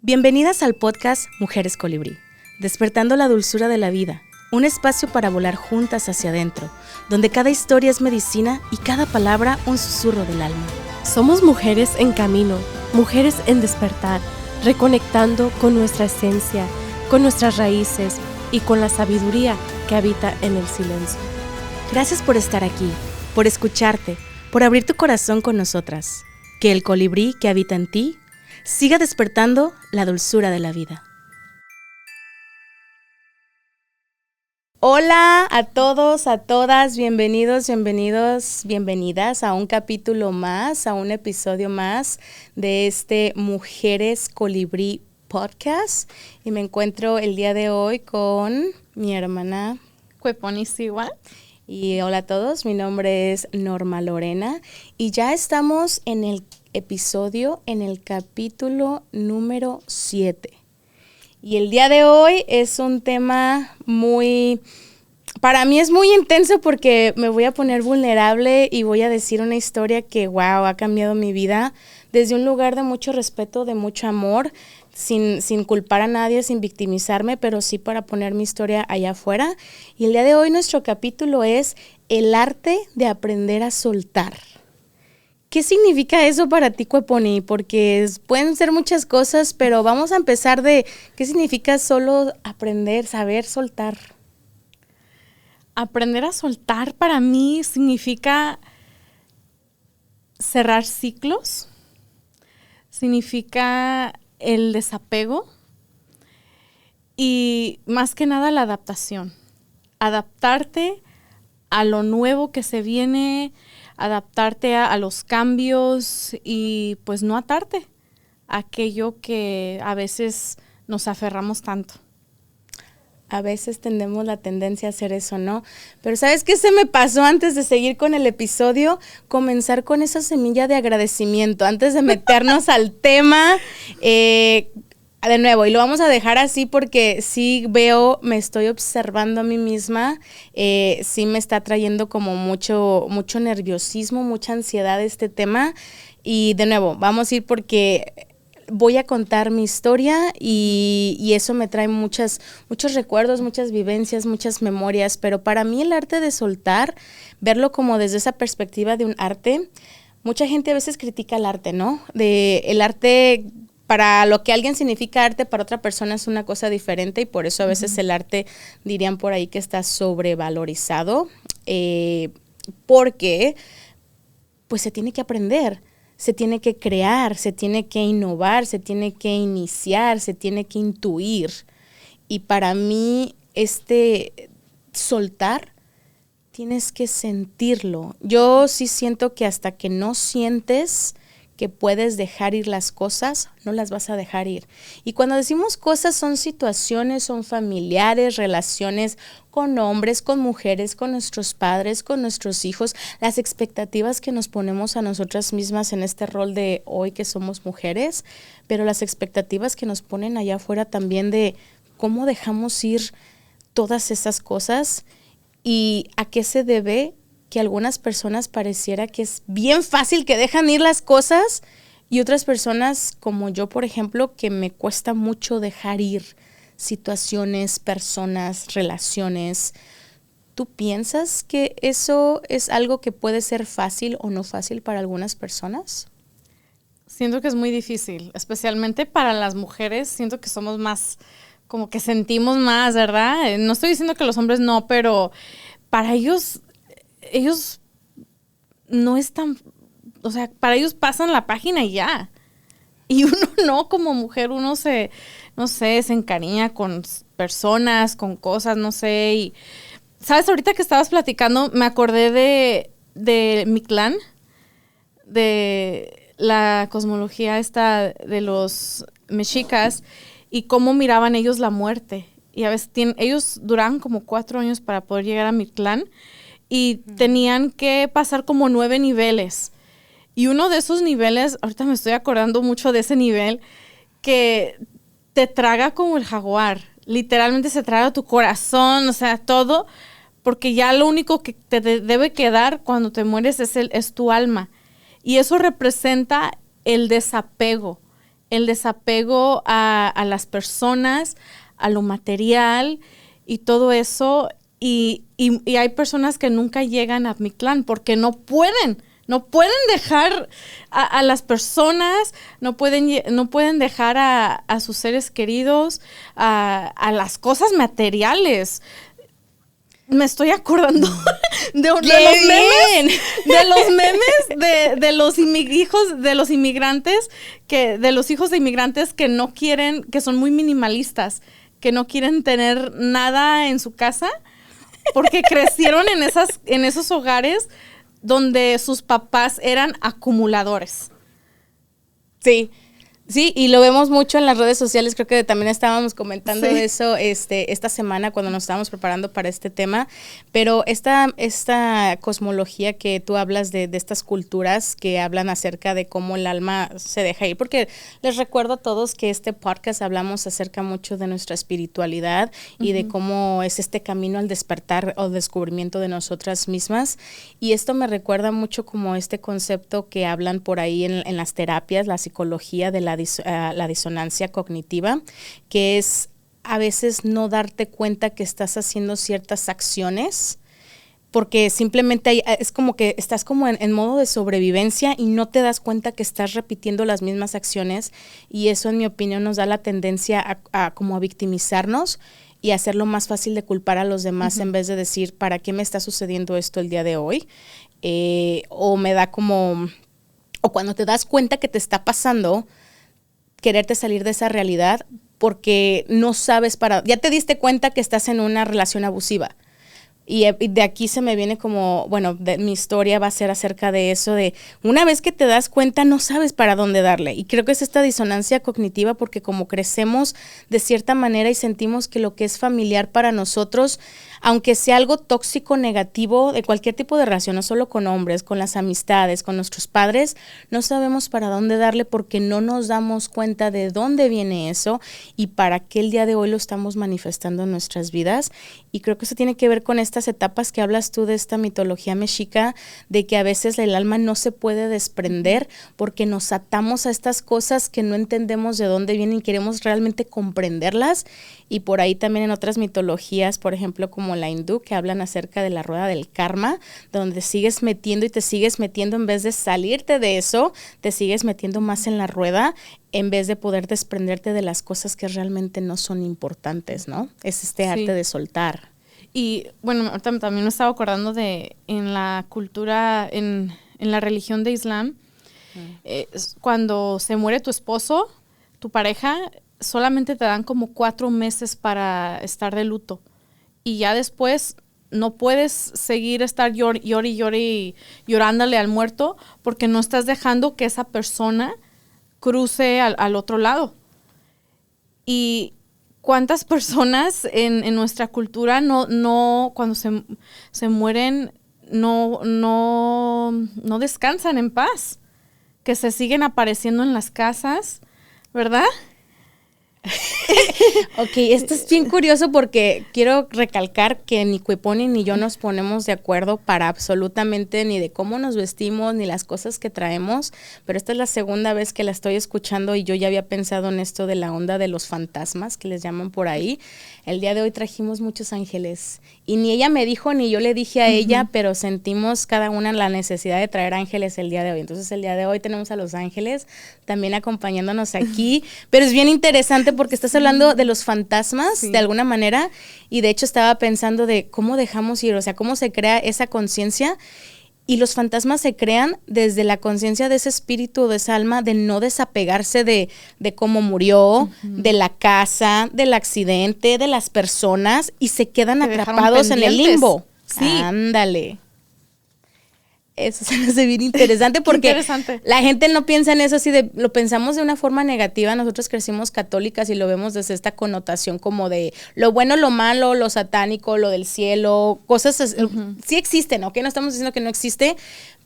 Bienvenidas al podcast Mujeres Colibrí, despertando la dulzura de la vida, un espacio para volar juntas hacia adentro, donde cada historia es medicina y cada palabra un susurro del alma. Somos mujeres en camino, mujeres en despertar, reconectando con nuestra esencia, con nuestras raíces y con la sabiduría que habita en el silencio. Gracias por estar aquí, por escucharte, por abrir tu corazón con nosotras. Que el colibrí que habita en ti siga despertando la dulzura de la vida. Hola a todos, a todas, bienvenidos, bienvenidas a un capítulo más, a un episodio más de este Mujeres Colibrí Podcast. Y me encuentro el día de hoy con mi hermana Cueponi Siwa. Y hola a todos, mi nombre es Norma Lorena y ya estamos en el capítulo número 7. Y el día de hoy es un tema para mí es muy intenso porque me voy a poner vulnerable y voy a decir una historia que, wow, ha cambiado mi vida desde un lugar de mucho respeto, de mucho amor, sin culpar a nadie, sin victimizarme, pero sí para poner mi historia allá afuera. Y el día de hoy nuestro capítulo es el arte de aprender a soltar. ¿Qué significa eso para ti, Cueponi? Porque pueden ser muchas cosas, pero vamos a empezar de ¿qué significa solo aprender, saber soltar? Aprender a soltar para mí significa cerrar ciclos, significa el desapego y más que nada la adaptación. Adaptarte a lo nuevo que se viene, adaptarte a los cambios y pues no atarte a aquello que a veces nos aferramos tanto. A veces tenemos la tendencia a hacer eso, ¿no? Pero ¿sabes qué se me pasó antes de seguir con el episodio? Comenzar con esa semilla de agradecimiento, antes de meternos al tema. De nuevo, y lo vamos a dejar así porque sí me estoy observando a mí misma, sí me está trayendo como mucho nerviosismo, mucha ansiedad este tema. Y de nuevo, vamos a ir porque voy a contar mi historia y eso me trae muchos recuerdos, muchas vivencias, muchas memorias, pero para mí el arte de soltar, verlo como desde esa perspectiva de un arte, mucha gente a veces critica el arte, ¿no? El arte, para lo que alguien significa arte, para otra persona es una cosa diferente y por eso a veces el arte dirían por ahí que está sobrevalorizado, porque pues se tiene que aprender. Se tiene que crear, se tiene que innovar, se tiene que iniciar, se tiene que intuir. Y para mí, soltar, tienes que sentirlo. Yo sí siento que hasta que no sientes que puedes dejar ir las cosas, no las vas a dejar ir. Y cuando decimos cosas, son situaciones, son familiares, relaciones con hombres, con mujeres, con nuestros padres, con nuestros hijos, las expectativas que nos ponemos a nosotras mismas en este rol de hoy que somos mujeres, pero las expectativas que nos ponen allá afuera también de cómo dejamos ir todas esas cosas y a qué se debe que algunas personas pareciera que es bien fácil que dejan ir las cosas y otras personas como yo, por ejemplo, que me cuesta mucho dejar ir situaciones, personas, relaciones. ¿Tú piensas que eso es algo que puede ser fácil o no fácil para algunas personas? Siento que es muy difícil, especialmente para las mujeres. Siento que somos más, como que sentimos más, ¿verdad? No estoy diciendo que los hombres no, pero para ellos no es tan, o sea, para ellos pasan la página y ya. Y uno no, como mujer, uno se encariña con personas, con cosas, no sé. Y, ¿sabes? Ahorita que estabas platicando, me acordé de Mictlán, de la cosmología esta de los mexicas y cómo miraban ellos la muerte. Y a veces ellos duraban como 4 años para poder llegar a Mictlán y tenían que pasar como 9 niveles. Y uno de esos niveles, ahorita me estoy acordando mucho de ese nivel, que te traga como el jaguar. Literalmente se traga tu corazón, o sea, todo, porque ya lo único que te debe quedar cuando te mueres es tu alma. Y eso representa el desapego, el desapego a las personas, a lo material y todo eso. Y hay personas que nunca llegan a Mictlán porque no pueden dejar a las personas, no pueden dejar a sus seres queridos, a las cosas materiales. Me estoy acordando de los memes de los hijos de los inmigrantes, de los hijos de inmigrantes que no quieren, que son muy minimalistas, que no quieren tener nada en su casa porque crecieron en esos hogares donde sus papás eran acumuladores. Sí. Sí, y lo vemos mucho en las redes sociales, creo que también estábamos comentando de eso esta semana cuando nos estábamos preparando para este tema, pero esta cosmología que tú hablas de estas culturas que hablan acerca de cómo el alma se deja ir, porque les recuerdo a todos que este podcast hablamos acerca mucho de nuestra espiritualidad y de cómo es este camino al despertar o descubrimiento de nosotras mismas, y esto me recuerda mucho como este concepto que hablan por ahí en las terapias, la psicología de la disonancia cognitiva, que es a veces no darte cuenta que estás haciendo ciertas acciones porque simplemente es como que estás como en modo de sobrevivencia y no te das cuenta que estás repitiendo las mismas acciones, y eso en mi opinión nos da la tendencia a como a victimizarnos y hacerlo más fácil de culpar a los demás en vez de decir, ¿para qué me está sucediendo esto el día de hoy? O me da como, o cuando te das cuenta que te está pasando, quererte salir de esa realidad porque no sabes ya te diste cuenta que estás en una relación abusiva. Y de aquí se me viene como, bueno, mi historia va a ser acerca de eso, de una vez que te das cuenta no sabes para dónde darle. Y creo que es esta disonancia cognitiva porque como crecemos de cierta manera y sentimos que lo que es familiar para nosotros, aunque sea algo tóxico, negativo, de cualquier tipo de relación, no solo con hombres, con las amistades, con nuestros padres, no sabemos para dónde darle porque no nos damos cuenta de dónde viene eso y para qué el día de hoy lo estamos manifestando en nuestras vidas. Y creo que eso tiene que ver con estas etapas que hablas tú de esta mitología mexica, de que a veces el alma no se puede desprender porque nos atamos a estas cosas que no entendemos de dónde vienen y queremos realmente comprenderlas. Y por ahí también en otras mitologías, por ejemplo, como la hindú, que hablan acerca de la rueda del karma, donde sigues metiendo y te sigues metiendo en vez de salirte de eso, te sigues metiendo más en la rueda en vez de poder desprenderte de las cosas que realmente no son importantes, ¿no? Es este arte de soltar. Y bueno, ahorita también me estaba acordando de en la cultura, en la religión de Islam, cuando se muere tu esposo, tu pareja, solamente te dan como 4 meses para estar de luto. Y ya después no puedes seguir estar llorándole al muerto porque no estás dejando que esa persona cruce al otro lado. Y ¿cuántas personas en nuestra cultura no cuando se mueren no descansan en paz? Que se siguen apareciendo en las casas, ¿verdad? Ok, esto es bien curioso porque quiero recalcar que ni Cuiponi ni yo nos ponemos de acuerdo para absolutamente ni de cómo nos vestimos ni las cosas que traemos, pero esta es la segunda vez que la estoy escuchando y yo ya había pensado en esto de la onda de los fantasmas que les llaman por ahí. El día de hoy trajimos muchos ángeles y ni ella me dijo ni yo le dije a ella, pero sentimos cada una la necesidad de traer ángeles el día de hoy. Entonces el día de hoy tenemos a los ángeles también acompañándonos aquí, pero es bien interesante porque estás hablando de los fantasmas de alguna manera y de hecho estaba pensando de cómo dejamos ir, o sea, cómo se crea esa conciencia. Y los fantasmas se crean desde la conciencia de ese espíritu, de esa alma, de no desapegarse de cómo murió, de la casa, del accidente, de las personas, y se quedan atrapados en el limbo. Sí. Ándale. Eso se me hace bien interesante porque la gente no piensa en eso así lo pensamos de una forma negativa. Nosotros crecimos católicas y lo vemos desde esta connotación como de lo bueno, lo malo, lo satánico, lo del cielo, cosas sí existen, ¿ok? No estamos diciendo que no existe,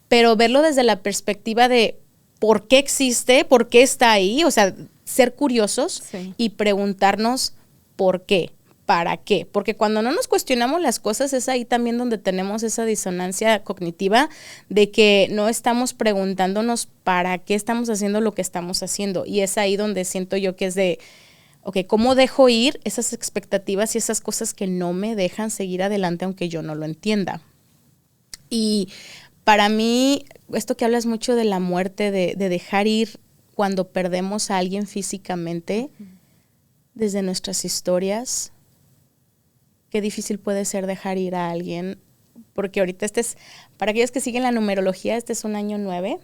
pero verlo desde la perspectiva de por qué existe, por qué está ahí, o sea, ser curiosos y preguntarnos por qué. ¿para qué? Porque cuando no nos cuestionamos las cosas es ahí también donde tenemos esa disonancia cognitiva de que no estamos preguntándonos para qué estamos haciendo lo que estamos haciendo. Y es ahí donde siento yo que es de, ok, ¿cómo dejo ir esas expectativas y esas cosas que no me dejan seguir adelante aunque yo no lo entienda? Y para mí, esto que hablas mucho de la muerte, de dejar ir cuando perdemos a alguien físicamente, desde nuestras historias, qué difícil puede ser dejar ir a alguien, porque ahorita para aquellos que siguen la numerología, este es un año 9,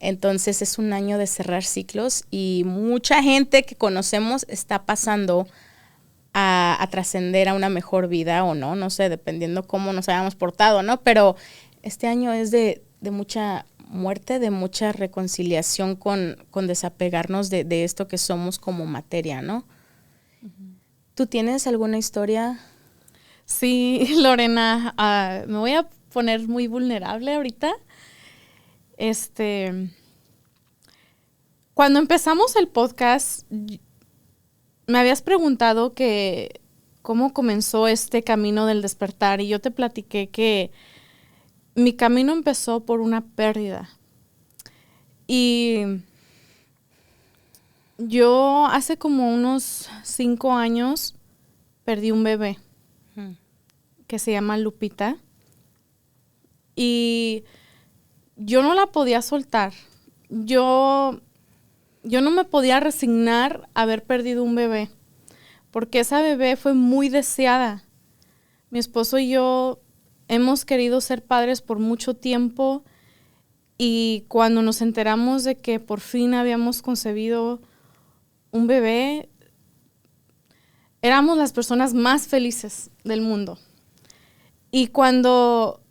entonces es un año de cerrar ciclos y mucha gente que conocemos está pasando a trascender a una mejor vida o no sé, dependiendo cómo nos hayamos portado, ¿no? Pero este año es de mucha muerte, de mucha reconciliación con desapegarnos de esto que somos como materia, ¿no? ¿Tú tienes alguna historia? Sí, Lorena, me voy a poner muy vulnerable ahorita. Cuando empezamos el podcast, me habías preguntado que cómo comenzó este camino del despertar y yo te platiqué que mi camino empezó por una pérdida. Y yo hace como unos 5 años perdí un bebé que se llama Lupita y yo no la podía soltar. Yo no me podía resignar a haber perdido un bebé porque esa bebé fue muy deseada. Mi esposo y yo hemos querido ser padres por mucho tiempo y cuando nos enteramos de que por fin habíamos concebido un bebé, éramos las personas más felices del mundo. Y cuando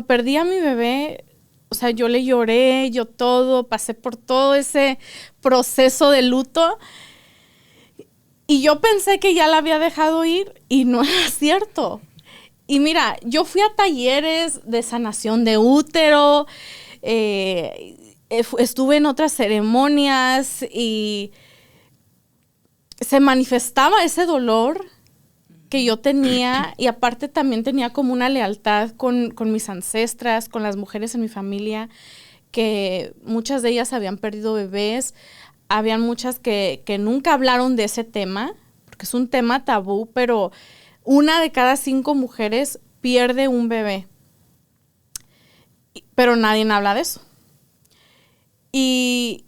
perdí a mi bebé, o sea, yo le lloré, yo pasé por todo ese proceso de luto y yo pensé que ya la había dejado ir y no era cierto. Y mira, yo fui a talleres de sanación de útero, estuve en otras ceremonias y se manifestaba ese dolor que yo tenía y aparte también tenía como una lealtad con mis ancestras, con las mujeres en mi familia, que muchas de ellas habían perdido bebés, habían muchas que nunca hablaron de ese tema, porque es un tema tabú, pero 1 de cada 5 mujeres pierde un bebé, pero nadie habla de eso. Y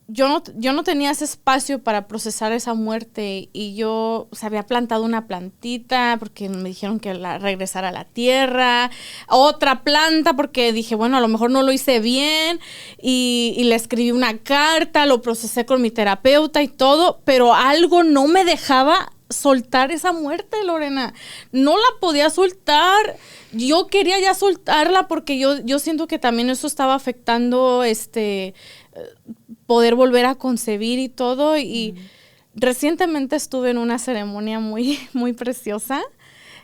yo no tenía ese espacio para procesar esa muerte y yo había plantado una plantita porque me dijeron que la regresara a la tierra, otra planta porque dije, bueno, a lo mejor no lo hice bien y le escribí una carta, lo procesé con mi terapeuta y todo, pero algo no me dejaba soltar esa muerte, Lorena. No la podía soltar. Yo quería ya soltarla porque yo siento que también eso estaba afectando poder volver a concebir y todo. Y recientemente estuve en una ceremonia muy, muy preciosa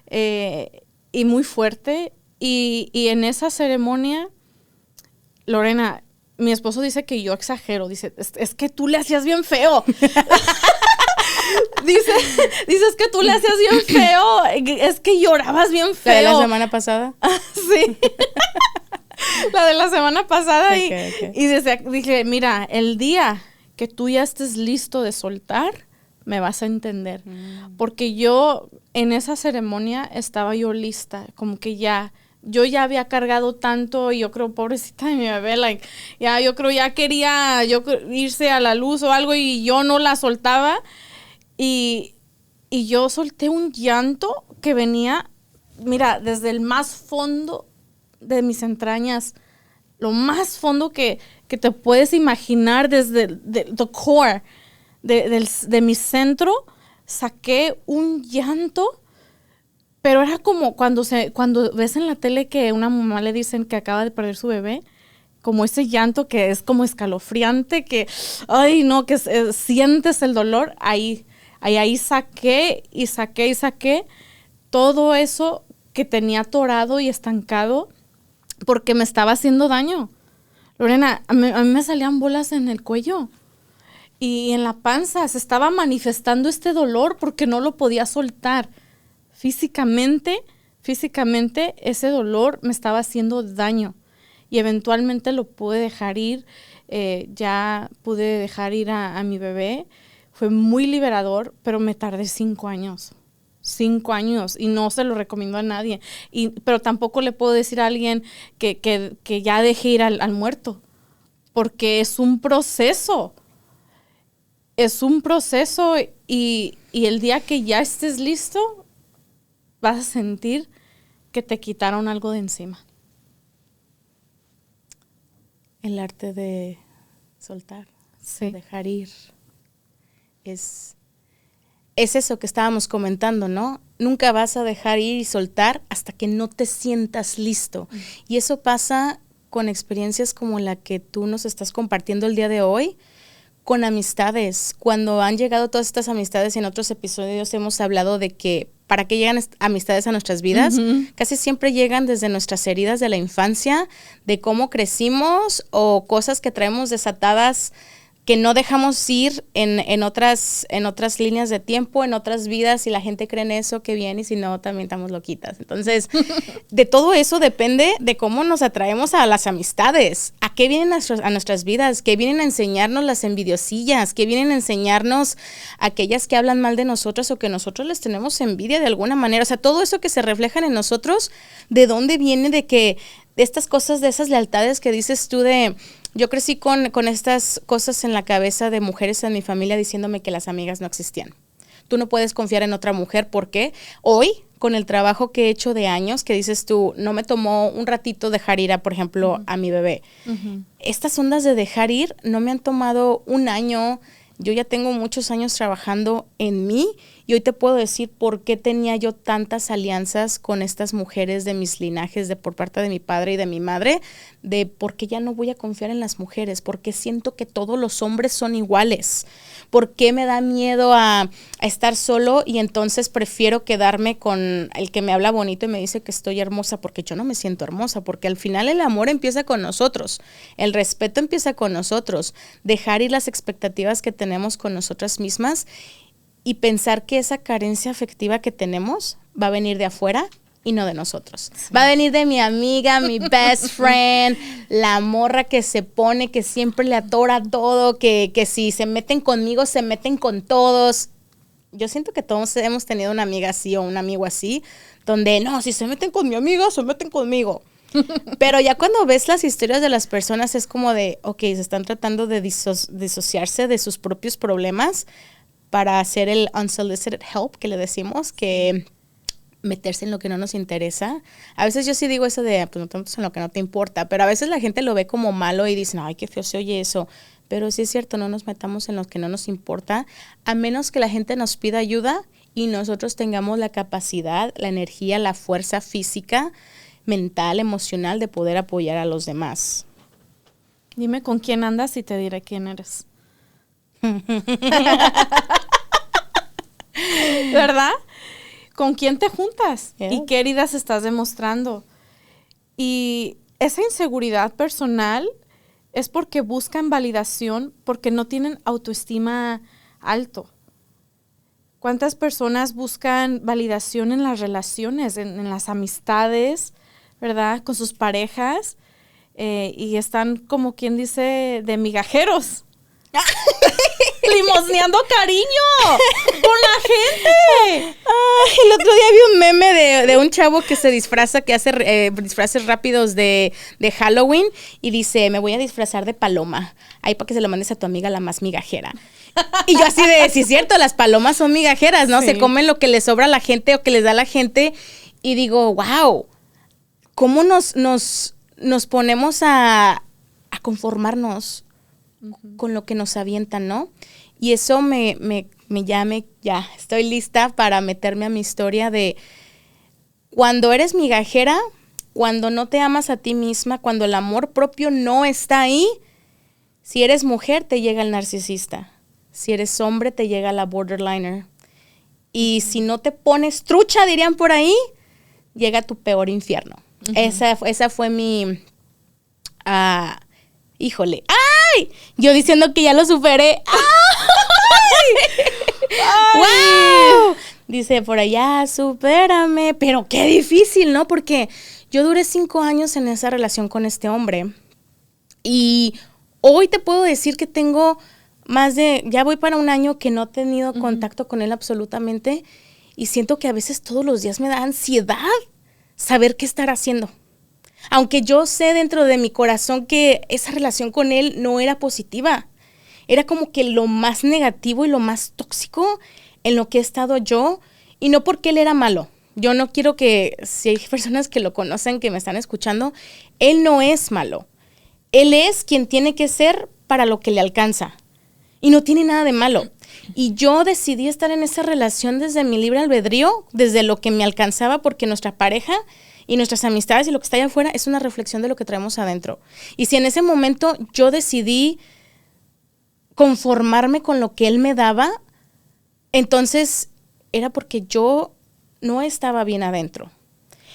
y muy fuerte. Y en esa ceremonia, Lorena, mi esposo dice que yo exagero. Dice, es que tú le hacías bien feo. Dices que tú le hacías bien feo. Es que llorabas bien feo. ¿La de la semana pasada? Sí. La de la semana pasada. Okay. Y dije, mira, el día que tú ya estés listo de soltar, me vas a entender. Porque yo, en esa ceremonia, estaba yo lista. Como que yo ya había cargado tanto y yo creo, pobrecita de mi bebé, yo creo ya quería irse a la luz o algo y yo no la soltaba. Y yo solté un llanto que venía, mira, desde el más fondo de mis entrañas, lo más fondo que te puedes imaginar, desde the core de mi centro, saqué un llanto, pero era como cuando ves en la tele que a una mamá le dicen que acaba de perder su bebé, como ese llanto que es como escalofriante, que, ay no, que sientes el dolor, ahí saqué todo eso que tenía atorado y estancado porque me estaba haciendo daño. Lorena, a mí me salían bolas en el cuello Y en la panza se estaba manifestando este dolor porque no lo podía soltar. Físicamente ese dolor me estaba haciendo daño. Y eventualmente lo pude dejar ir. Ya pude dejar ir a mi bebé. Fue muy liberador, pero me tardé 5 años. 5 años, y no se lo recomiendo a nadie. Pero tampoco le puedo decir a alguien que ya deje ir al muerto, porque es un proceso. Es un proceso, y el día que ya estés listo, vas a sentir que te quitaron algo de encima. El arte de soltar, Sí. dejar ir. Es eso que estábamos comentando, ¿no? Nunca vas a dejar ir y soltar hasta que no te sientas listo. Y eso pasa con experiencias como la que tú nos estás compartiendo el día de hoy, con amistades. Cuando han llegado todas estas amistades, en otros episodios hemos hablado de que para qué llegan amistades a nuestras vidas, casi siempre llegan desde nuestras heridas de la infancia, de cómo crecimos o cosas que traemos desatadas que no dejamos ir en otras líneas de tiempo, en otras vidas, y la gente cree en eso, qué bien, y si no, también estamos loquitas. Entonces, de todo eso depende de cómo nos atraemos a las amistades, a qué vienen a nuestras vidas, qué vienen a enseñarnos las envidiosillas, qué vienen a enseñarnos aquellas que hablan mal de nosotros o que nosotros les tenemos envidia de alguna manera. O sea, todo eso que se reflejan en nosotros, ¿de dónde viene? De estas cosas, de esas lealtades que dices tú de... Yo crecí con estas cosas en la cabeza de mujeres en mi familia diciéndome que las amigas no existían. Tú no puedes confiar en otra mujer, ¿por qué? Hoy, con el trabajo que he hecho de años, que dices tú, no me tomó un ratito dejar ir por ejemplo, a mi bebé. Estas ondas de dejar ir no me han tomado un año. Yo ya tengo muchos años trabajando en mí, y hoy te puedo decir por qué tenía yo tantas alianzas con estas mujeres de mis linajes, de por parte de mi padre y de mi madre, de por qué ya no voy a confiar en las mujeres, porque siento que todos los hombres son iguales, por qué me da miedo a estar solo, y entonces prefiero quedarme con el que me habla bonito y me dice que estoy hermosa, porque yo no me siento hermosa, porque al final el amor empieza con nosotros, el respeto empieza con nosotros, dejar ir las expectativas que tenemos con nosotras mismas y pensar que esa carencia afectiva que tenemos va a venir de afuera y no de nosotros. Sí. Va a venir de mi amiga, mi best friend, la morra que se pone, que siempre le atora todo, que si se meten conmigo, se meten con todos. Yo siento que todos hemos tenido una amiga así o un amigo así, donde no, si se meten con mi amiga, se meten conmigo. Pero ya cuando ves las historias de las personas es como de, ok, se están tratando de disociarse de sus propios problemas para hacer el unsolicited help que le decimos, que meterse en lo que no nos interesa. A veces yo sí digo eso de, pues no te metas en lo que no te importa, pero a veces la gente lo ve como malo y dicen, ay, qué feo se oye eso. Pero sí es cierto, no nos metamos en lo que no nos importa, a menos que la gente nos pida ayuda y nosotros tengamos la capacidad, la energía, la fuerza física, mental, emocional de poder apoyar a los demás. Dime con quién andas y te diré quién eres. ¿Verdad? ¿Con quién te juntas? Yeah. ¿Y qué heridas estás demostrando? Y esa inseguridad personal es porque buscan validación, porque no tienen autoestima alto. ¿Cuántas personas buscan validación en las relaciones, en las amistades, ¿verdad? Con sus parejas, y están, como quien dice, de migajeros. Limosneando cariño con la gente. El otro día vi un meme de un chavo que se disfraza, que hace disfraces rápidos de Halloween, y dice, me voy a disfrazar de paloma, ahí para que se lo mandes a tu amiga la más migajera. Y yo así de, sí es cierto, las palomas son migajeras, ¿no? Sí. Se comen lo que les sobra a la gente o que les da a la gente, y digo, wow, ¿cómo nos ponemos a conformarnos con lo que nos avientan, ¿no? Y eso ya estoy lista para meterme a mi historia de cuando eres migajera, cuando no te amas a ti misma, cuando el amor propio no está ahí. Si eres mujer, te llega el narcisista. Si eres hombre, te llega la borderliner. Y si no te pones trucha, dirían por ahí, llega tu peor infierno. Uh-huh. Esa fue mi... híjole. ¡Ay! Yo diciendo que ya lo superé. ¡Ah! ¡Wow! Dice por allá, supérame. Pero qué difícil, ¿no? Porque yo duré 5 años en esa relación con este hombre. Y hoy te puedo decir que tengo ya voy para 1 año que no he tenido contacto con él absolutamente. Y siento que a veces todos los días me da ansiedad saber qué estar haciendo. Aunque yo sé dentro de mi corazón que esa relación con él no era positiva. Era como que lo más negativo y lo más tóxico en lo que he estado yo. Y no porque él era malo. Yo no quiero que, si hay personas que lo conocen, que me están escuchando, él no es malo. Él es quien tiene que ser para lo que le alcanza. Y no tiene nada de malo. Y yo decidí estar en esa relación desde mi libre albedrío, desde lo que me alcanzaba, porque nuestra pareja y nuestras amistades y lo que está allá afuera es una reflexión de lo que traemos adentro. Y si en ese momento yo decidí conformarme con lo que él me daba, entonces era porque yo no estaba bien adentro.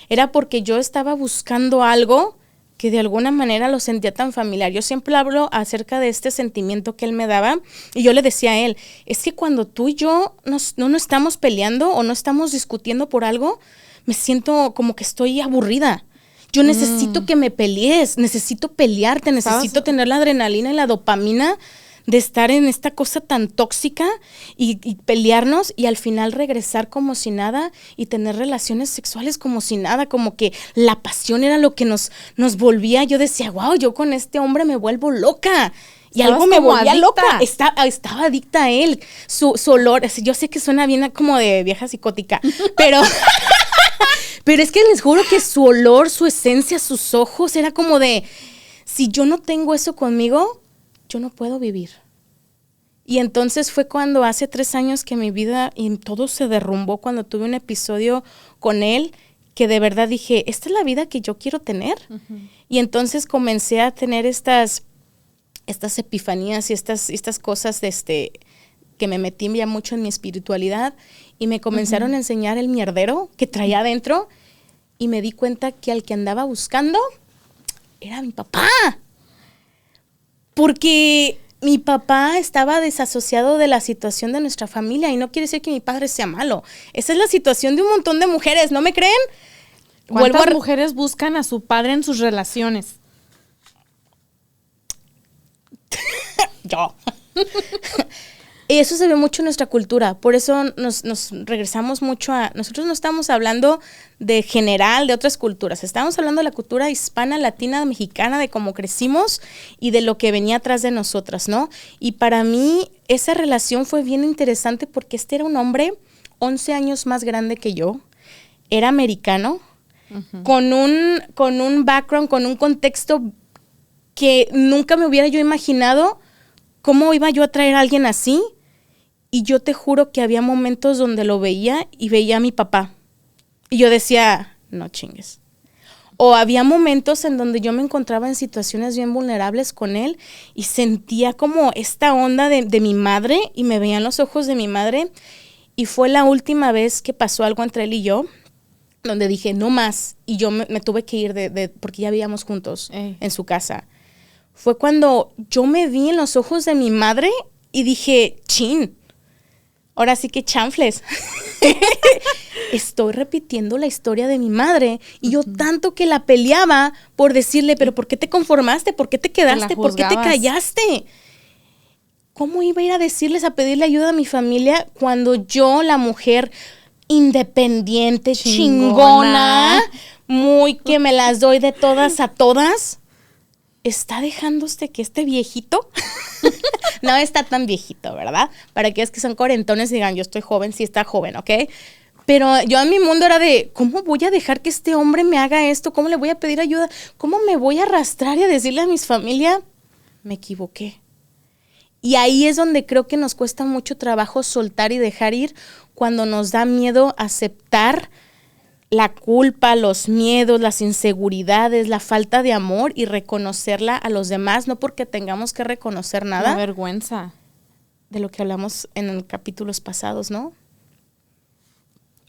Era porque yo estaba buscando algo que de alguna manera lo sentía tan familiar. Yo siempre hablo acerca de este sentimiento que él me daba y yo le decía a él, es que cuando tú y yo no estamos peleando o no estamos discutiendo por algo, me siento como que estoy aburrida. Yo necesito que me pelees, necesito pelearte, necesito tener la adrenalina y la dopamina de estar en esta cosa tan tóxica y pelearnos y al final regresar como si nada y tener relaciones sexuales como si nada, como que la pasión era lo que nos volvía. Yo decía, wow, yo con este hombre me vuelvo loca. Y algo me volvía loca. Estaba adicta a él. Su olor, yo sé que suena bien como de vieja psicótica, pero... pero es que les juro que su olor, su esencia, sus ojos, era como de, si yo no tengo eso conmigo, yo no puedo vivir. Y entonces fue cuando hace 3 años que mi vida y todo se derrumbó cuando tuve un episodio con él que de verdad dije, esta es la vida que yo quiero tener. Y entonces comencé a tener estas epifanías y estas cosas que me metí ya mucho en mi espiritualidad y me comenzaron a enseñar el mierdero que traía adentro y me di cuenta que al que andaba buscando era mi papá. Porque mi papá estaba desasociado de la situación de nuestra familia y no quiere decir que mi padre sea malo. Esa es la situación de un montón de mujeres, ¿no me creen? ¿Cuántas mujeres buscan a su padre en sus relaciones? Yo. Eso se ve mucho en nuestra cultura, por eso nos regresamos mucho a... Nosotros no estamos hablando de general, de otras culturas, estamos hablando de la cultura hispana, latina, mexicana, de cómo crecimos y de lo que venía atrás de nosotras, ¿no? Y para mí esa relación fue bien interesante porque este era un hombre 11 años más grande que yo, era americano, con un background, con un contexto que nunca me hubiera yo imaginado cómo iba yo a traer a alguien así. Y yo te juro que había momentos donde lo veía y veía a mi papá. Y yo decía, no chingues. O había momentos en donde yo me encontraba en situaciones bien vulnerables con él y sentía como esta onda de mi madre y me veían los ojos de mi madre. Y fue la última vez que pasó algo entre él y yo, donde dije, no más. Y yo me tuve que ir porque ya vivíamos juntos en su casa. Fue cuando yo me vi en los ojos de mi madre y dije, chin. Ahora sí que chanfles. Estoy repitiendo la historia de mi madre y yo tanto que la peleaba por decirle, pero ¿por qué te conformaste? ¿Por qué te quedaste? ¿Por qué te callaste? ¿Cómo iba a ir a decirles, a pedirle ayuda a mi familia cuando yo, la mujer independiente, chingona, muy que me las doy de todas a todas, está dejándose que este viejito... No está tan viejito, ¿verdad? Para aquellos que son cuarentones digan, yo estoy joven, sí está joven, ¿ok? Pero yo en mi mundo era de, ¿cómo voy a dejar que este hombre me haga esto? ¿Cómo le voy a pedir ayuda? ¿Cómo me voy a arrastrar y a decirle a mis familia? Me equivoqué. Y ahí es donde creo que nos cuesta mucho trabajo soltar y dejar ir cuando nos da miedo aceptar la culpa, los miedos, las inseguridades, la falta de amor y reconocerla a los demás, no porque tengamos que reconocer nada. La vergüenza. De lo que hablamos en capítulos pasados, ¿no?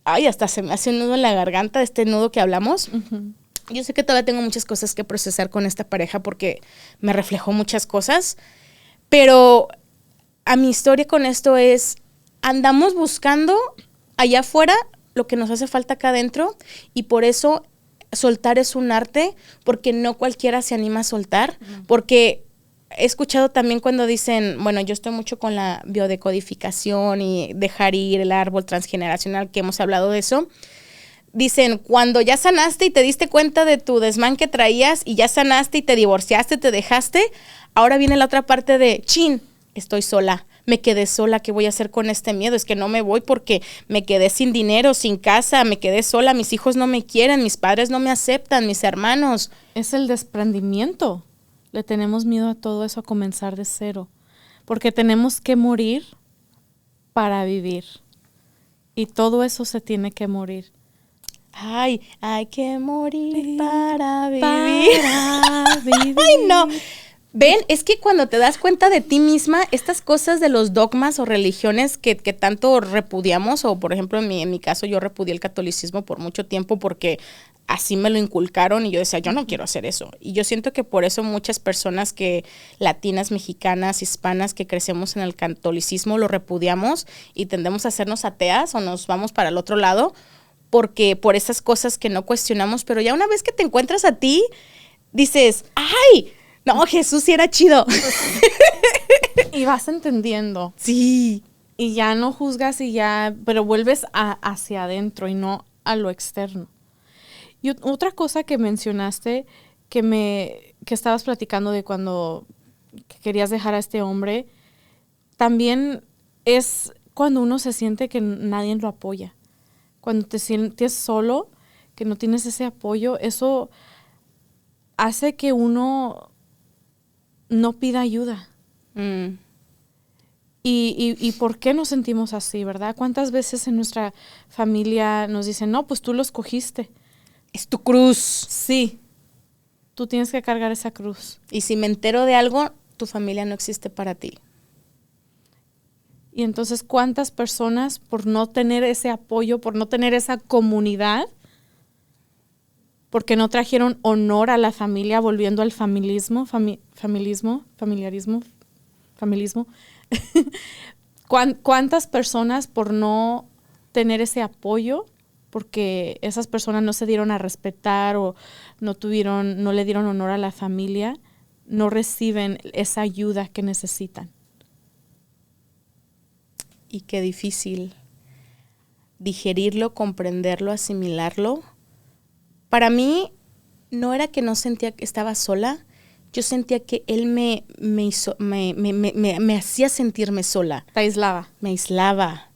Ay, hasta se me hace un nudo en la garganta de este nudo que hablamos. Yo sé que todavía tengo muchas cosas que procesar con esta pareja porque me reflejó muchas cosas, pero a mi historia con esto es, andamos buscando allá afuera lo que nos hace falta acá adentro, y por eso soltar es un arte, porque no cualquiera se anima a soltar, porque he escuchado también cuando dicen, bueno, yo estoy mucho con la biodecodificación y dejar ir el árbol transgeneracional, que hemos hablado de eso. Dicen, cuando ya sanaste y te diste cuenta de tu desmán que traías y ya sanaste y te divorciaste, te dejaste, ahora viene la otra parte de, chin, estoy sola, me quedé sola, ¿qué voy a hacer con este miedo? Es que no me voy porque me quedé sin dinero, sin casa, me quedé sola, mis hijos no me quieren, mis padres no me aceptan, mis hermanos. Es el desprendimiento. Le tenemos miedo a todo eso, a comenzar de cero, porque tenemos que morir para vivir, y todo eso se tiene que morir. Ay, hay que morir para vivir. Para vivir. Ay, no. Ven, es que cuando te das cuenta de ti misma, estas cosas de los dogmas o religiones que tanto repudiamos, o por ejemplo en mi caso yo repudié el catolicismo por mucho tiempo porque así me lo inculcaron y yo decía, yo no quiero hacer eso. Y yo siento que por eso muchas personas que latinas, mexicanas, hispanas que crecemos en el catolicismo lo repudiamos y tendemos a hacernos ateas o nos vamos para el otro lado, porque por esas cosas que no cuestionamos, pero ya una vez que te encuentras a ti, dices, ¡ay! No, Jesús sí era chido. Y vas entendiendo. Sí. Y ya no juzgas y ya, pero vuelves hacia adentro y no a lo externo. Y otra cosa que mencionaste, que estabas platicando de cuando querías dejar a este hombre, también es cuando uno se siente que nadie lo apoya. Cuando te sientes solo, que no tienes ese apoyo, eso hace que uno no pida ayuda. ¿Y por qué nos sentimos así, verdad? ¿Cuántas veces en nuestra familia nos dicen, no, pues tú lo escogiste? Es tu cruz. Sí, tú tienes que cargar esa cruz. Y si me entero de algo, tu familia no existe para ti. Y entonces, ¿cuántas personas por no tener ese apoyo, por no tener esa comunidad, porque no trajeron honor a la familia, volviendo al familiarismo? ¿Cuántas personas por no tener ese apoyo, porque esas personas no se dieron a respetar o no le dieron honor a la familia, no reciben esa ayuda que necesitan? Y qué difícil digerirlo, comprenderlo, asimilarlo. Para mí no era que no sentía que estaba sola, yo sentía que él me hacía sentirme sola. Te aislaba. Me aislaba.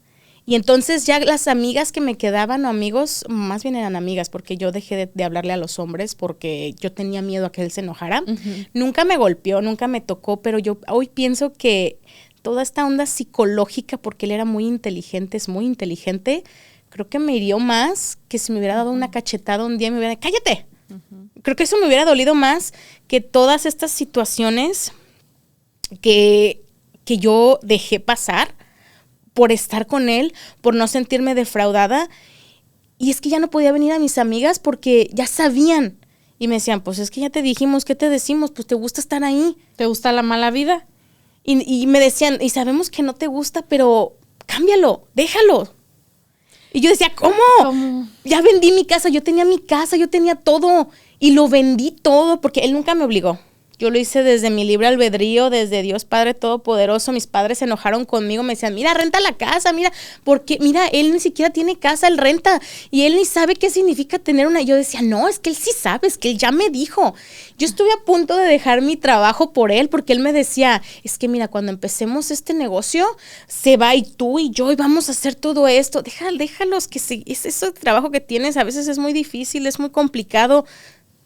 Y entonces ya las amigas que me quedaban, o amigos, más bien eran amigas, porque yo dejé de hablarle a los hombres porque yo tenía miedo a que él se enojara. Uh-huh. Nunca me golpeó, nunca me tocó, pero yo hoy pienso que toda esta onda psicológica, porque él era muy inteligente, es muy inteligente, creo que me hirió más que si me hubiera dado una cachetada un día y me hubiera dicho, ¡cállate! Uh-huh. Creo que eso me hubiera dolido más que todas estas situaciones que yo dejé pasar por estar con él, por no sentirme defraudada. Y es que ya no podía venir a mis amigas porque ya sabían. Y me decían, pues es que ya te dijimos, ¿qué te decimos? Pues te gusta estar ahí. ¿Te gusta la mala vida? Y me decían, y sabemos que no te gusta, pero cámbialo, déjalo. Y yo decía, ¿cómo? Ya vendí mi casa, yo tenía todo. Y lo vendí todo porque él nunca me obligó. Yo lo hice desde mi libre albedrío, desde Dios Padre Todopoderoso. Mis padres se enojaron conmigo, me decían, mira, renta la casa, mira, porque mira, él ni siquiera tiene casa, él renta, y él ni sabe qué significa tener una. Yo decía, no, es que él sí sabe, es que él ya me dijo. Yo estuve a punto de dejar mi trabajo por él, porque él me decía, es que mira, cuando empecemos este negocio, se va y tú y yo, y vamos a hacer todo esto. Déjalos, que ese trabajo que tienes a veces es muy difícil, es muy complicado.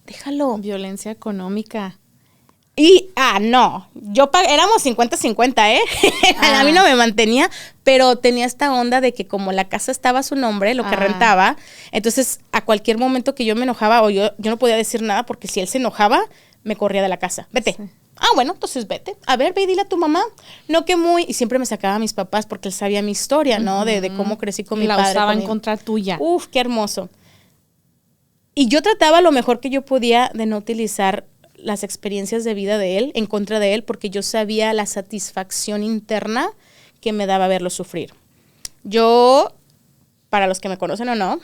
Déjalo. Violencia económica. Y, no, éramos 50-50, ¿eh? A mí no me mantenía, pero tenía esta onda de que como la casa estaba a su nombre, lo que rentaba, entonces a cualquier momento que yo me enojaba o yo no podía decir nada porque si él se enojaba, me corría de la casa. Vete. Sí. Bueno, entonces vete. A ver, ve y dile a tu mamá. No que y siempre me sacaba a mis papás porque él sabía mi historia, ¿no? Uh-huh. De cómo crecí con mi padre. La usaba en contra tuya. Uf, qué hermoso. Y yo trataba lo mejor que yo podía de no utilizar las experiencias de vida de él, en contra de él, porque yo sabía la satisfacción interna que me daba verlo sufrir. Yo, para los que me conocen o no,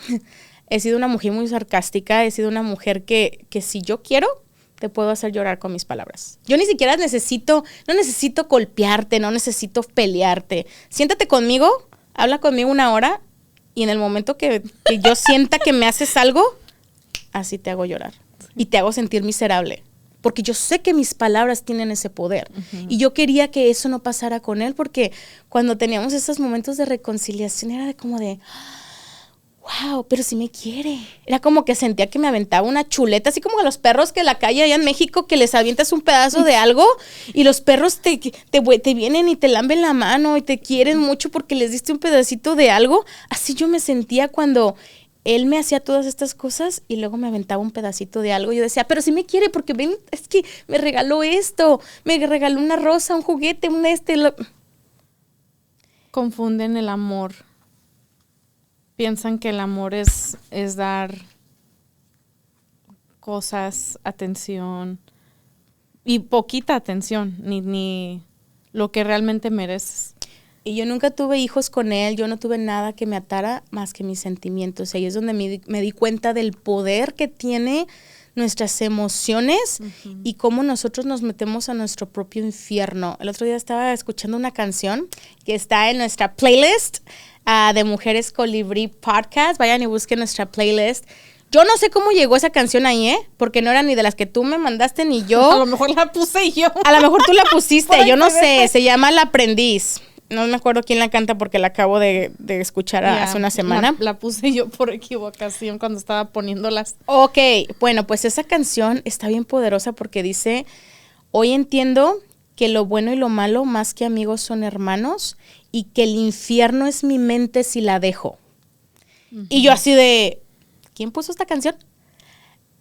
he sido una mujer muy sarcástica, he sido una mujer que si yo quiero, te puedo hacer llorar con mis palabras. Yo ni siquiera no necesito golpearte, no necesito pelearte. Siéntate conmigo, habla conmigo 1 hora y en el momento que yo sienta que me haces algo, así te hago llorar y te hago sentir miserable. Porque yo sé que mis palabras tienen ese poder. Uh-huh. Y yo quería que eso no pasara con él, porque cuando teníamos esos momentos de reconciliación era como de... wow, pero sí me quiere. Era como que sentía que me aventaba una chuleta, así como a los perros que en la calle allá en México, que les avientas un pedazo de algo y los perros te vienen y te lamben la mano y te quieren mucho porque les diste un pedacito de algo. Así yo me sentía cuando él me hacía todas estas cosas y luego me aventaba un pedacito de algo. Yo decía, pero sí me quiere porque ven, es que me regaló esto, me regaló una rosa, un juguete, Confunden el amor. Piensan que el amor es dar cosas, atención y poquita atención, ni lo que realmente mereces. Y yo nunca tuve hijos con él, yo no tuve nada que me atara más que mis sentimientos. Ahí es donde me di cuenta del poder que tiene nuestras emociones uh-huh. y cómo nosotros nos metemos a nuestro propio infierno. El otro día estaba escuchando una canción que está en nuestra playlist de Mujeres Colibrí Podcast. Vayan y busquen nuestra playlist. Yo no sé cómo llegó esa canción ahí, porque no era ni de las que tú me mandaste ni yo. A lo mejor la puse yo. A lo mejor tú la pusiste, yo no sé. Se llama La Aprendiz. No me acuerdo quién la canta porque la acabo de escuchar hace una semana. La puse yo por equivocación cuando estaba poniéndolas. Ok, bueno, pues esa canción está bien poderosa porque dice, hoy entiendo que lo bueno y lo malo más que amigos son hermanos y que el infierno es mi mente si la dejo. Uh-huh. Y yo así de, ¿quién puso esta canción?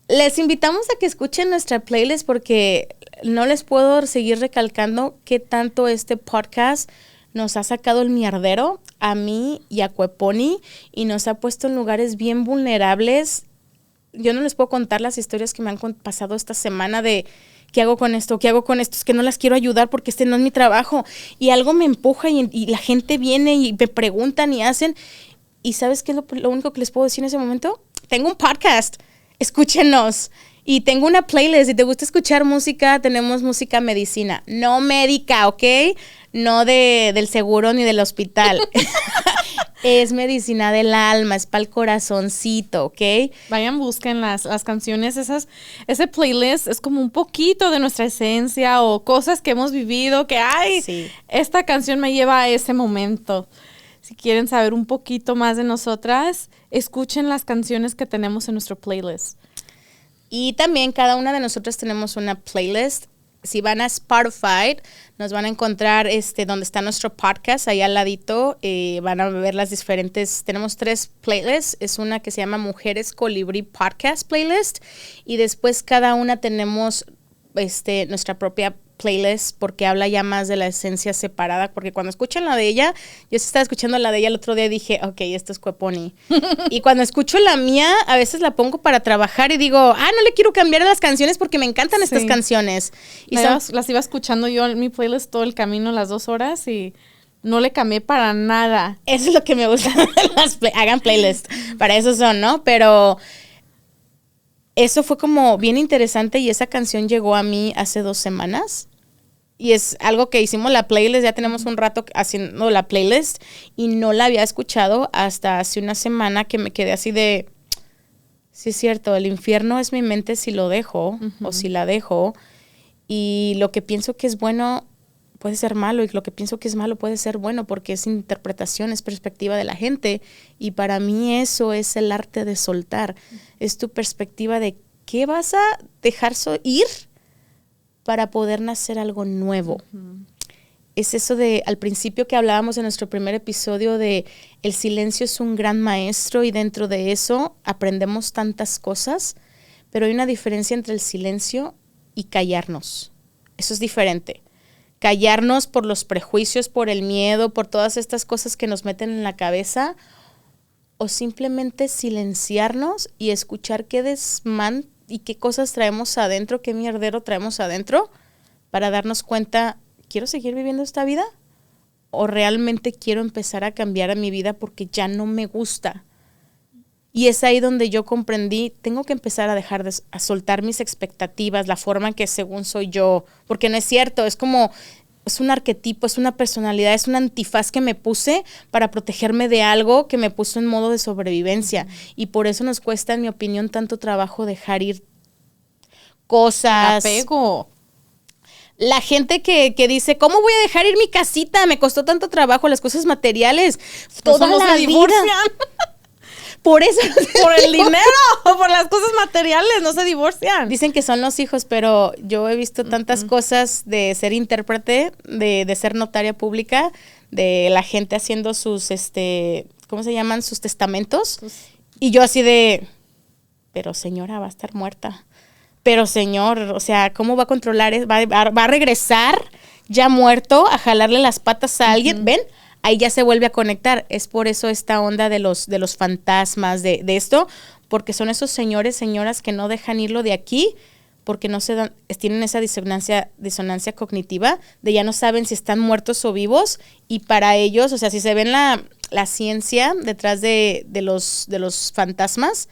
Les invitamos a que escuchen nuestra playlist porque no les puedo seguir recalcando qué tanto este podcast nos ha sacado el mierdero a mí y a Cueponi y nos ha puesto en lugares bien vulnerables. Yo no les puedo contar las historias que me han pasado esta semana de ¿qué hago con esto? ¿Qué hago con esto? Es que no las quiero ayudar porque este no es mi trabajo. Y algo me empuja y la gente viene y me preguntan y hacen. ¿Y sabes qué es lo único que les puedo decir en ese momento? Tengo un podcast. Escúchenos. Y tengo una playlist. Si te gusta escuchar música, tenemos música medicina. No médica, ¿ok? No del seguro ni del hospital. Es medicina del alma, es para el corazoncito, ¿ok? Vayan, busquen las canciones, ese playlist es como un poquito de nuestra esencia o cosas que hemos vivido, que sí. Esta canción me lleva a ese momento. Si quieren saber un poquito más de nosotras, escuchen las canciones que tenemos en nuestro playlist. Y también cada una de nosotras tenemos una playlist. Si van a Spotify, nos van a encontrar donde está nuestro podcast, ahí al ladito, van a ver las diferentes, tenemos 3 playlists, es una que se llama Mujeres Colibrí Podcast Playlist, y después cada una tenemos nuestra propia playlist, porque habla ya más de la esencia separada, porque cuando escuchan la de ella, yo estaba escuchando la de ella el otro día y dije, ok, esto es Cueponi. Y cuando escucho la mía, a veces la pongo para trabajar y digo, no le quiero cambiar a las canciones porque me encantan estas canciones. Y las iba escuchando yo en mi playlist todo el camino, las 2 horas, y no le cambié para nada. Eso es lo que me gusta. Hagan playlist. Para eso son, ¿no? Pero eso fue como bien interesante y esa canción llegó a mí hace 2 semanas. Y es algo que hicimos la playlist, ya tenemos un rato haciendo la playlist y no la había escuchado hasta hace una semana que me quedé así de, sí es cierto, el infierno es mi mente si lo dejo uh-huh. o si la dejo, y lo que pienso que es bueno puede ser malo y lo que pienso que es malo puede ser bueno porque es interpretación, es perspectiva de la gente, y para mí eso es el arte de soltar, es tu perspectiva de qué vas a dejar ir para poder nacer algo nuevo. Uh-huh. Es eso de, al principio que hablábamos en nuestro primer episodio de el silencio es un gran maestro y dentro de eso aprendemos tantas cosas, pero hay una diferencia entre el silencio y callarnos. Eso es diferente. Callarnos por los prejuicios, por el miedo, por todas estas cosas que nos meten en la cabeza, o simplemente silenciarnos y escuchar qué desmán y qué cosas traemos adentro, qué mierdero traemos adentro, para darnos cuenta, ¿quiero seguir viviendo esta vida? ¿O realmente quiero empezar a cambiar a mi vida porque ya no me gusta? Y es ahí donde yo comprendí, tengo que empezar a dejar a soltar mis expectativas, la forma en que según soy yo, porque no es cierto, es como, es un arquetipo, es una personalidad, es un antifaz que me puse para protegerme de algo que me puso en modo de sobrevivencia. Y por eso nos cuesta, en mi opinión, tanto trabajo dejar ir cosas. Apego. La gente que dice, ¿cómo voy a dejar ir mi casita? Me costó tanto trabajo, las cosas materiales. Toda no la se divorcian. Por eso por el dinero, por las cosas materiales, no se divorcian. Dicen que son los hijos, pero yo he visto tantas cosas de ser intérprete, de ser notaria pública, de la gente haciendo sus, ¿cómo se llaman? Sus testamentos. Y yo así de, pero señora, va a estar muerta. Pero señor, o sea, ¿cómo va a controlar? ¿Va a regresar ya muerto a jalarle las patas a alguien? ¿Ven? Ahí ya se vuelve a conectar. Es por eso esta onda de los fantasmas, de esto, porque son esos señores, señoras que no dejan irlo de aquí, porque no se dan, tienen esa disonancia cognitiva, de ya no saben si están muertos o vivos, y para ellos, o sea, si se ven la ciencia detrás de los fantasmas,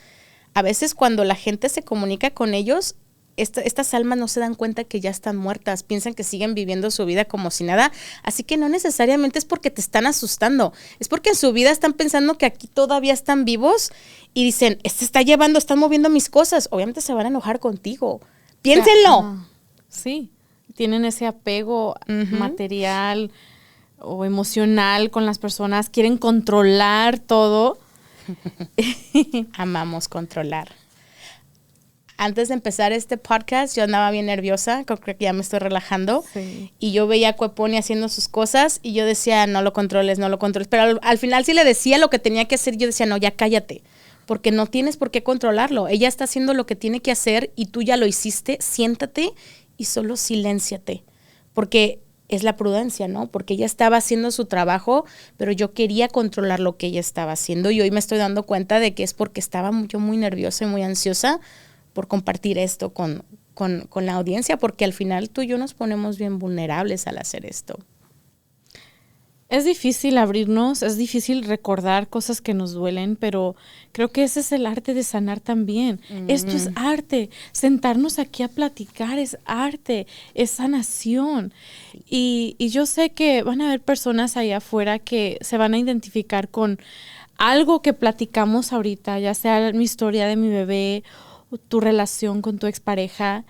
a veces cuando la gente se comunica con ellos, estas almas no se dan cuenta que ya están muertas, piensan que siguen viviendo su vida como si nada, así que no necesariamente es porque te están asustando, es porque en su vida están pensando que aquí todavía están vivos y dicen, están moviendo mis cosas, obviamente se van a enojar contigo, piénsenlo. Sí, tienen ese apego material o emocional con las personas, quieren controlar todo. Amamos controlar. Antes de empezar este podcast, yo andaba bien nerviosa, creo que ya me estoy relajando. Sí. Y yo veía a Cueponi haciendo sus cosas y yo decía, no lo controles. Pero al final sí le decía lo que tenía que hacer. Yo decía, no, ya cállate, porque no tienes por qué controlarlo. Ella está haciendo lo que tiene que hacer y tú ya lo hiciste. Siéntate y solo silénciate, porque es la prudencia, ¿no? Porque ella estaba haciendo su trabajo, pero yo quería controlar lo que ella estaba haciendo. Y hoy me estoy dando cuenta de que es porque estaba yo muy nerviosa y muy ansiosa por compartir esto con la audiencia, porque al final tú y yo nos ponemos bien vulnerables al hacer esto. Es difícil abrirnos, es difícil recordar cosas que nos duelen, pero creo que ese es el arte de sanar también. Esto es arte. Sentarnos aquí a platicar es arte, es sanación. Y yo sé que van a haber personas allá afuera que se van a identificar con algo que platicamos ahorita, ya sea mi historia de mi bebé, tu relación con tu expareja,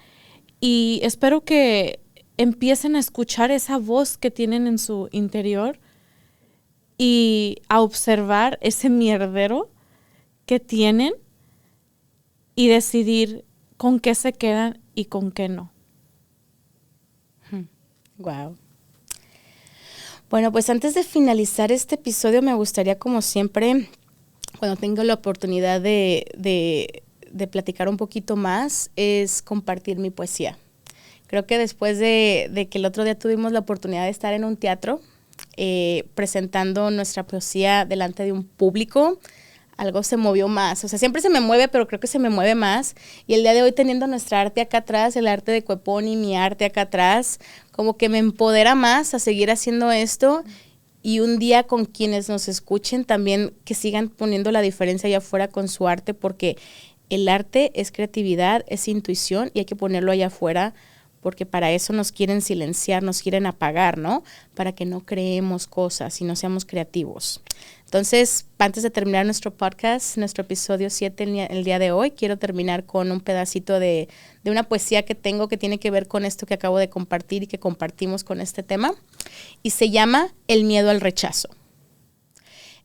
y espero que empiecen a escuchar esa voz que tienen en su interior y a observar ese mierdero que tienen y decidir con qué se quedan y con qué no. Wow. Bueno, pues antes de finalizar este episodio me gustaría, como siempre, cuando tengo la oportunidad de platicar un poquito más, es compartir mi poesía. Creo que después de que el otro día tuvimos la oportunidad de estar en un teatro presentando nuestra poesía delante de un público, algo se movió más. O sea, siempre se me mueve, pero creo que se me mueve más. Y el día de hoy, teniendo nuestra arte acá atrás, el arte de Cueponi, mi arte acá atrás, como que me empodera más a seguir haciendo esto. Y un día con quienes nos escuchen también que sigan poniendo la diferencia allá afuera con su arte, porque el arte es creatividad, es intuición y hay que ponerlo allá afuera, porque para eso nos quieren silenciar, nos quieren apagar, ¿no? Para que no creemos cosas y no seamos creativos. Entonces, antes de terminar nuestro podcast, nuestro episodio 7 el día de hoy, quiero terminar con un pedacito de una poesía que tengo que tiene que ver con esto que acabo de compartir y que compartimos con este tema. Y se llama El miedo al rechazo.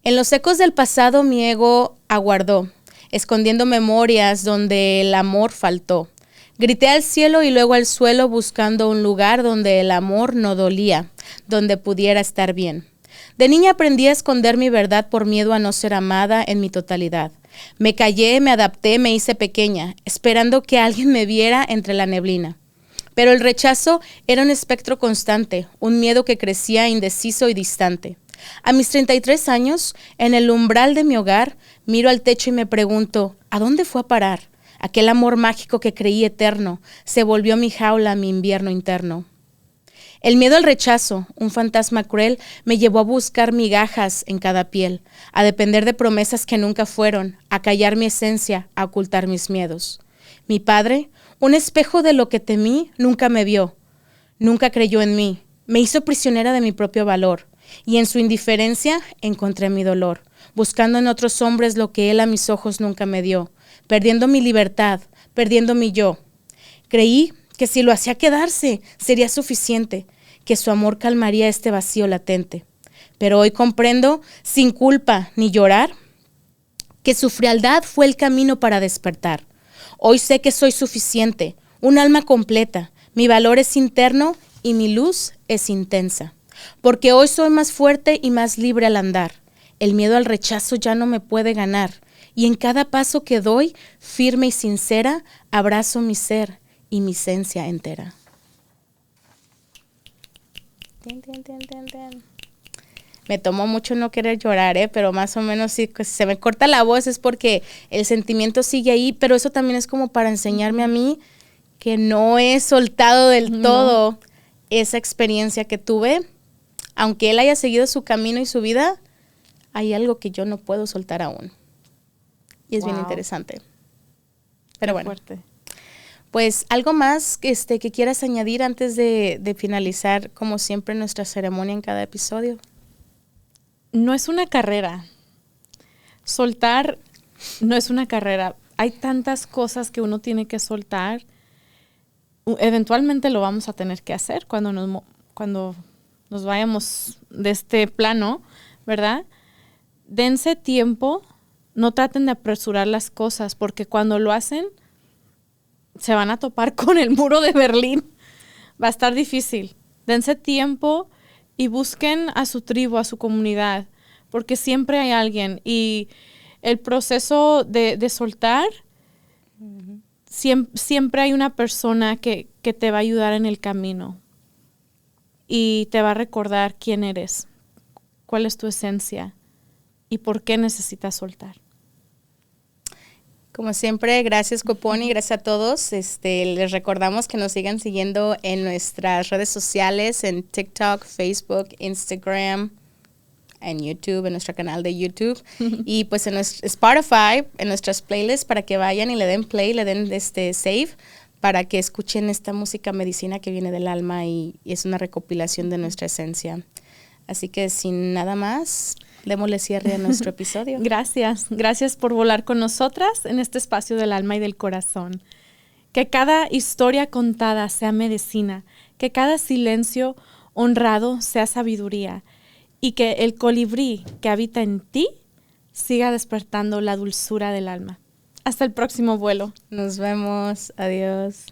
En los ecos del pasado mi ego aguardó, escondiendo memorias donde el amor faltó. Grité al cielo y luego al suelo buscando un lugar donde el amor no dolía, donde pudiera estar bien. De niña aprendí a esconder mi verdad por miedo a no ser amada en mi totalidad. Me callé, me adapté, me hice pequeña, esperando que alguien me viera entre la neblina. Pero el rechazo era un espectro constante, un miedo que crecía indeciso y distante. A mis 33 años, en el umbral de mi hogar, miro al techo y me pregunto, ¿a dónde fue a parar? Aquel amor mágico que creí eterno se volvió mi jaula, mi invierno interno. El miedo al rechazo, un fantasma cruel, me llevó a buscar migajas en cada piel, a depender de promesas que nunca fueron, a callar mi esencia, a ocultar mis miedos. Mi padre, un espejo de lo que temí, nunca me vio, nunca creyó en mí, me hizo prisionera de mi propio valor, y en su indiferencia encontré mi dolor, buscando en otros hombres lo que él a mis ojos nunca me dio, perdiendo mi libertad, perdiendo mi yo. Creí que si lo hacía quedarse, sería suficiente, que su amor calmaría este vacío latente. Pero hoy comprendo, sin culpa ni llorar, que su frialdad fue el camino para despertar. Hoy sé que soy suficiente, un alma completa, mi valor es interno y mi luz es intensa. Porque hoy soy más fuerte y más libre al andar. El miedo al rechazo ya no me puede ganar. Y en cada paso que doy, firme y sincera, abrazo mi ser y mi esencia entera. Me tomó mucho no querer llorar, pero más o menos si se me corta la voz es porque el sentimiento sigue ahí, pero eso también es como para enseñarme a mí que no he soltado del todo esa experiencia que tuve. Aunque él haya seguido su camino y su vida, hay algo que yo no puedo soltar aún. Y es bien interesante. Pero bueno. Fuerte. Pues, ¿algo más que quieras añadir antes de finalizar, como siempre, nuestra ceremonia en cada episodio? No es una carrera. Soltar no es una carrera. Hay tantas cosas que uno tiene que soltar. Eventualmente lo vamos a tener que hacer cuando nos vayamos de este plano, ¿verdad? Dense tiempo, no traten de apresurar las cosas, porque cuando lo hacen, se van a topar con el muro de Berlín. Va a estar difícil. Dense tiempo y busquen a su tribu, a su comunidad, porque siempre hay alguien. Y el proceso de soltar, siempre hay una persona que te va a ayudar en el camino y te va a recordar quién eres, cuál es tu esencia y por qué necesitas soltar. Como siempre, gracias Coponi, gracias a todos. Les recordamos que nos sigan siguiendo en nuestras redes sociales, en TikTok, Facebook, Instagram, en YouTube, en nuestro canal de YouTube. Y pues en nuestro Spotify, en nuestras playlists, para que vayan y le den play, le den save, para que escuchen esta música medicina que viene del alma y es una recopilación de nuestra esencia. Así que sin nada más, démosle cierre a nuestro episodio. Gracias por volar con nosotras en este espacio del alma y del corazón. Que cada historia contada sea medicina, que cada silencio honrado sea sabiduría y que el colibrí que habita en ti siga despertando la dulzura del alma. Hasta el próximo vuelo. Nos vemos. Adiós.